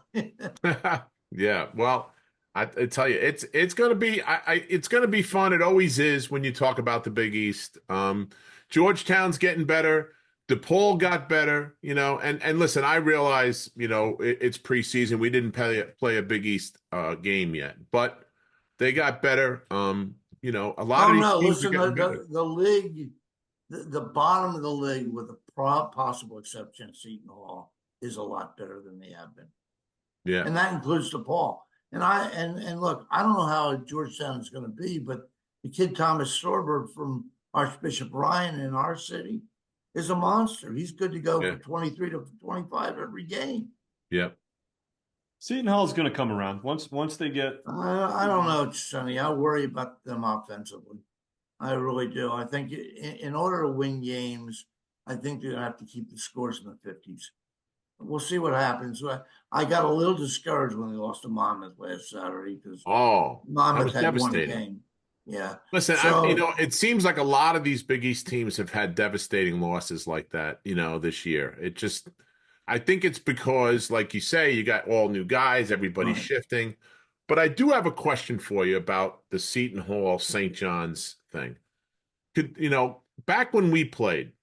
Yeah. Well, I tell you, it's going to be it's going to be fun. It always is when you talk about the Big East. Georgetown's getting better. DePaul got better, and listen, I realize, it's preseason. We didn't play a Big East game yet, but they got better. A lot of Oh these no, teams are listen, getting better. the league, the bottom of the league, with the possible exception of Seton Hall, is a lot better than they have been, Yeah. and that includes DePaul. And look, I don't know how Georgetown is going to be, but the kid Thomas Sorber from Archbishop Ryan in our city is a monster. He's good to go Yeah. for 23 to 25 every game. Yeah. Seton Hall's going to come around once they get. I don't know, Sonny. I worry about them offensively. I really do. I think in order to win games, I think they're going to have to keep the scores in the 50s. We'll see what happens. I got a little discouraged when they lost to Monmouth last Saturday because Oh, that Monmouth was had one devastating. game. Yeah. Listen, So, it seems like a lot of these Big East teams have had devastating losses like that, this year. I think it's because, like you say, you got all new guys, everybody's right. shifting. But I do have a question for you about the Seton Hall St. John's thing. Back when we played,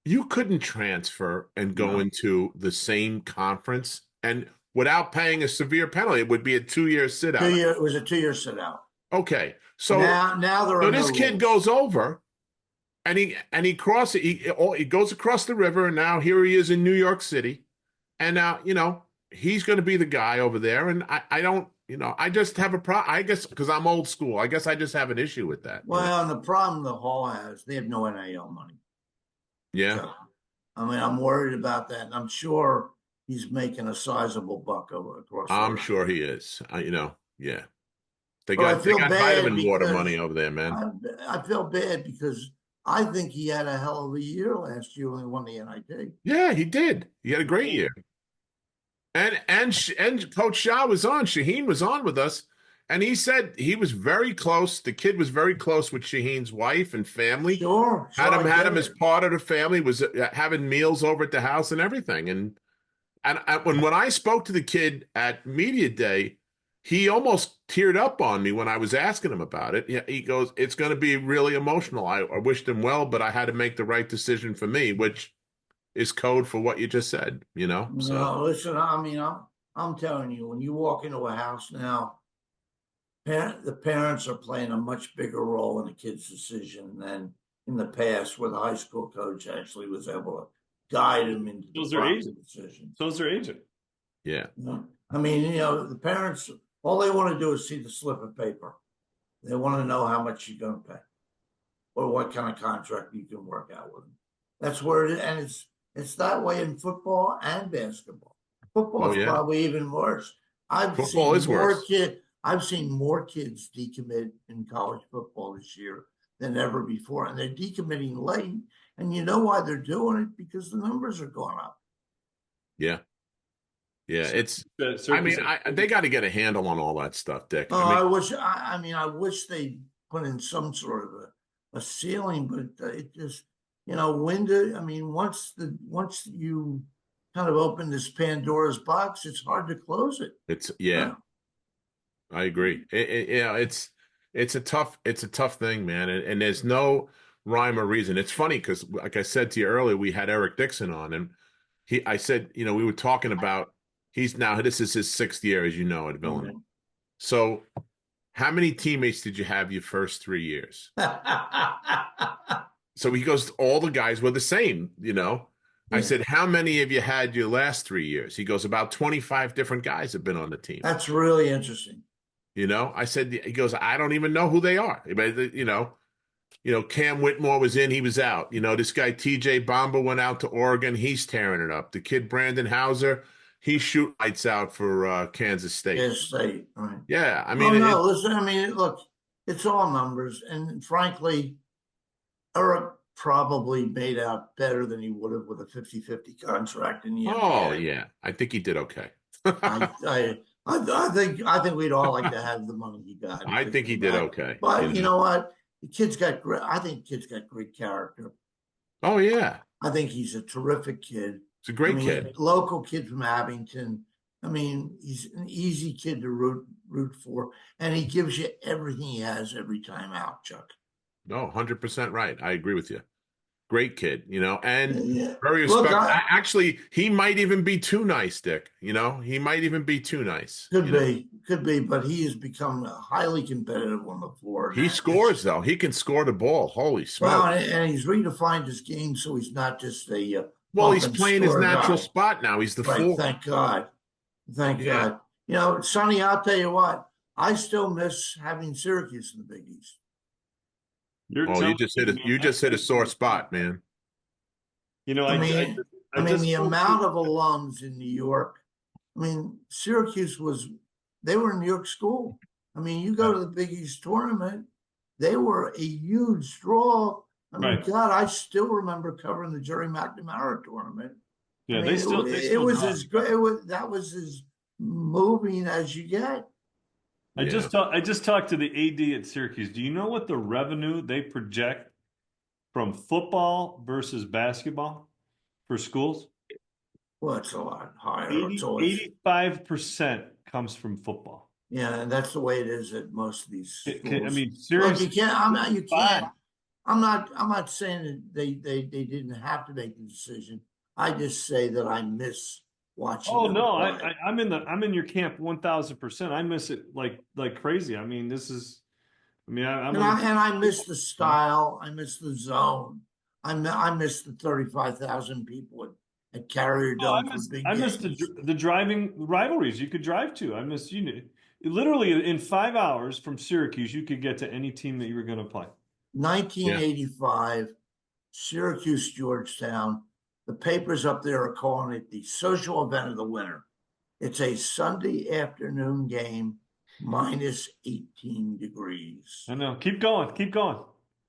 you couldn't transfer and go No. into the same conference and without paying a severe penalty. It would be a 2-year sit out. It was a 2-year sit out. Okay. So now there are this no kid rules. goes over and he crosses he goes across the river, and now here he is in New York City. And now, he's going to be the guy over there. And I don't, I just have a problem. I guess because I'm old school. I guess I just have an issue with that. Well, and the problem the Hall has, they have no NIL money. Yeah. So, I'm worried about that, and I'm sure he's making a sizable buck across. I'm sure he is. Yeah. They But I got feel bad vitamin water because money over there, man. I feel bad because I think he had a hell of a year last year when he won the NIT. Yeah, he did. He had a great year. And Coach Shaheen was on with us, and he said he was very close. The kid was very close with Shaheen's wife and family. Sure, Had I him get as it. part of the family. Was having meals over at the house and everything. And when I spoke to the kid at media day, he almost teared up on me when I was asking him about it. He goes, "It's going to be really emotional. I wished him well, but I had to make the right decision for me," which is code for what you just said. So No, listen, I'm telling you, when you walk into a house now, the parents are playing a much bigger role in a kid's decision than in the past, where the high school coach actually was able to guide him into the proper decision. So is their agent. yeah. The parents, all they want to do is see the slip of paper. They want to know how much you're going to pay or what kind of contract you can work out with them. That's where it is. And it's that way in football and basketball. Football is probably even worse. I've seen more kids decommit in college football this year than ever before, and they're decommitting late. And you know why they're doing it? Because the numbers are going up. Yeah. Yeah, they got to get a handle on all that stuff, Dick. I wish they put in some sort of a ceiling, but it just, once you kind of open this Pandora's box, it's hard to close it. I agree. It's a tough thing, man. And there's no rhyme or reason. It's funny because, like I said to you earlier, we had Eric Dixon on, and I said, we were talking about, this is his 6th year, as you know, at Villanova. Mm-hmm. So how many teammates did you have your first 3 years? So he goes, all the guys were the same, I said, how many have you had your last 3 years? He goes, about 25 different guys have been on the team. That's really interesting. I said, he goes, I don't even know who they are. Cam Whitmore was in, he was out. This guy, TJ Bamba, went out to Oregon. He's tearing it up. The kid, Brandon Hauser, he's shooting lights out for Kansas State. Right. Yeah. Look, it's all numbers. And frankly, Eric probably made out better than he would have with a 50-50 contract in the NBA. Oh, yeah. I think he did okay. I think we'd all like to have the money he got. I think he did okay. But you know what? I think the kid's got great character. Oh, yeah. I think he's a terrific kid. It's a great kid. Local kid from Abington. He's an easy kid to root for, and he gives you everything he has every time out, Chuck. No, 100% right. I agree with you. Great kid, and Yeah. very Look, respectful. Actually, he might even be too nice, Dick. He might even be too nice. could be, but he has become highly competitive on the floor He now. scores though. He can score the ball. Holy Well, smoke! and he's redefined his game, so he's not just a Well, pump he's and playing his score natural guy. spot now. He's the Right. four. Thank God. Thank Yeah. God. Sonny, I'll tell you what. I still miss having Syracuse in the Big East. You're Oh, you telling just me, hit man, you just hit a sore spot, man. I I mean, I just the spoke amount to, of alums in New York. Syracuse they were in New York school. You go to the Big East tournament, they were a huge draw. right. God, I still remember covering the Jerry McNamara tournament. Yeah, It still was draw. as great. That was as moving as you get. Yeah. I just talked to the AD at Syracuse. Do you know what the revenue they project from football versus basketball for schools? Well, it's a lot higher. It's 80, always 85% comes from football. Yeah, and that's the way it is at most of these I schools. mean, Look, you seriously, can't. I'm not. You 85. can't. I'm not saying that they didn't have to make the decision. I just say that I miss watching Oh them no, play. I'm in your camp 1000%. I miss it like crazy. I'm And with I miss the style. I miss the zone. I miss the 35,000 people at Carrier Oh, Dome for big I miss games. the driving rivalries you could drive to. I miss literally in 5 hours from Syracuse, you could get to any team that you were going to play. Yeah. 1985, Syracuse, Georgetown. The papers up there are calling it the social event of the winter. It's a Sunday afternoon game, minus 18 degrees. I know. Keep going. Keep going. I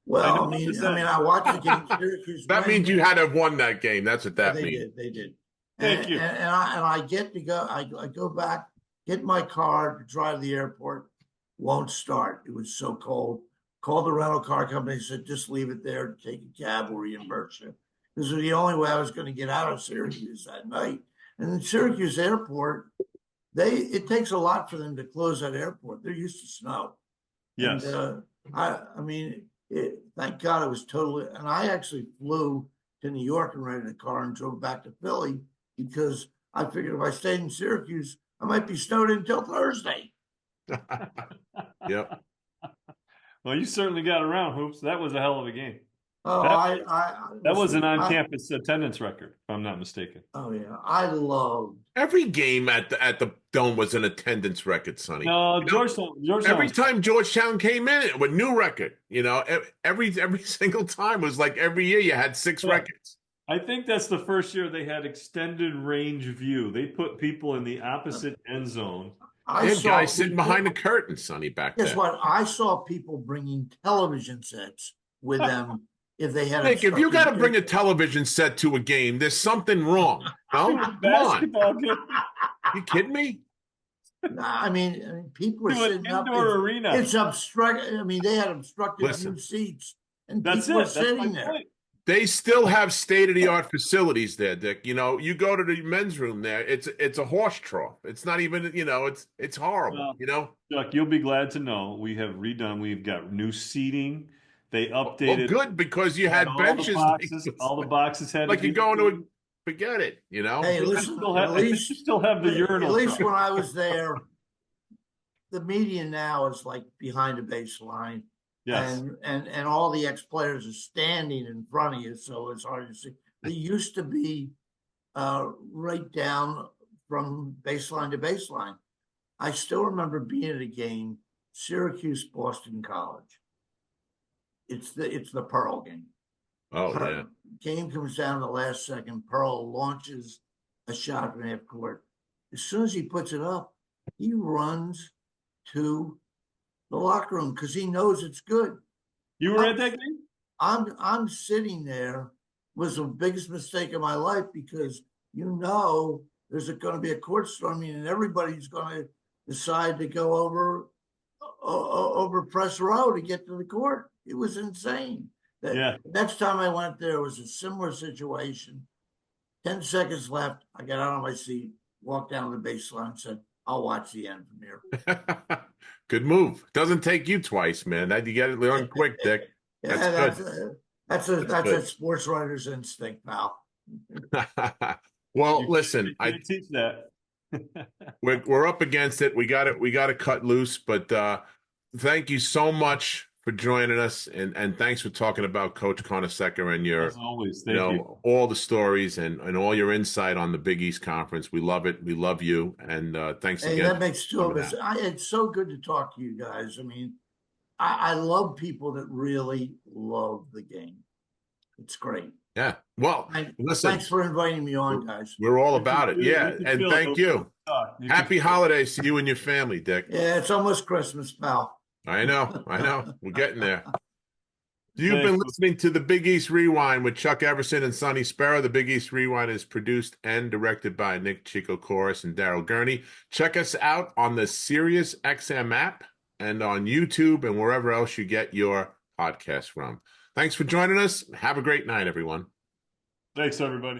Well, know what this is. I watched the game. Syracuse That win. means you had to have won that game. That's what that They means. did. They did. Thank you. And I get to go. I go back, get my car to drive to the airport. Won't start. It was so cold. Called the rental car company. Said just leave it there. Take a cab. We'll reimburse you. This was the only way I was going to get out of Syracuse that night. And in Syracuse Airport, it takes a lot for them to close that airport. They're used to snow. Yes. And thank God it was totally. And I actually flew to New York and rented a car and drove back to Philly because I figured if I stayed in Syracuse, I might be snowed until Thursday. Yep. Well, you certainly got around, Hoops. That was a hell of a game. Oh, That was an on-campus attendance record, if I'm not mistaken. Oh yeah, I loved Every game at the Dome was an attendance record, Sonny. No, Georgetown. Every time Georgetown came in with new record, every single time was like every year you had six records. I think that's the first year they had extended range view. They put people in the opposite end zone. They had guys sitting behind the curtain, Sonny, back there. Guess what? I saw people bringing television sets with them if they had. Nick, if you got to bring a television set to a game, there's something wrong. No, come on. You kidding me? People were sitting up. Arena. It's obstructed. They had obstructed view seats, and people were sitting there. They still have state-of-the-art facilities there, Dick. You go to the men's room there. It's a horse trough. It's not even. It's horrible. Chuck, you'll be glad to know we have redone. We've got new seating. They updated. Well, good because you had benches. All the boxes had. Like you're going to forget it. Hey, listen. At least you still have the urinal. At least when I was there, the median now is like behind the baseline. Yes. And all the ex-players are standing in front of you, so it's hard to see. They used to be right down from baseline to baseline. I still remember being at a game, Syracuse Boston College. It's the Pearl game. Oh, yeah. Game comes down to the last second. Pearl launches a shot from half court. As soon as he puts it up, he runs to the locker room because he knows it's good. You were at that game? I'm sitting there. Was the biggest mistake of my life because there's going to be a court storming and everybody's going to decide to go over press row to get to the court. It was insane. Next time I went there, it was a similar situation. 10 seconds left. I got out of my seat, walked down to the baseline, and said, I'll watch the end from here. Good move. Doesn't take you twice, man. You got it learn quick, Dick. That's good. That's a good. sports writer's instinct, pal. Well, You listen, can't teach that. we're up against it. We got to cut loose, but thank you so much for joining us, and thanks for talking about Coach Carnesecca and your As always, thank you. all the stories and all your insight on the Big East Conference. We love it. We love you, and thanks Hey, again. that makes two of us. It's so good to talk to you guys. I mean, I love people that really love the game. It's great. Yeah. Well, listen, Thanks for inviting me on, guys. we're all about it. Yeah, You can and feel it. thank you. Happy holidays to you and your family, Dick. Yeah, it's almost Christmas, pal. I know. We're getting there. You've Thanks. been listening to the Big East Rewind with Chuck Everson and Sonny Sparrow. The Big East Rewind is produced and directed by Nick Chico Chorus and Daryl Gurney. Check us out on the Sirius XM app and on YouTube and wherever else you get your podcast from. Thanks for joining us. Have a great night, everyone. Thanks, everybody.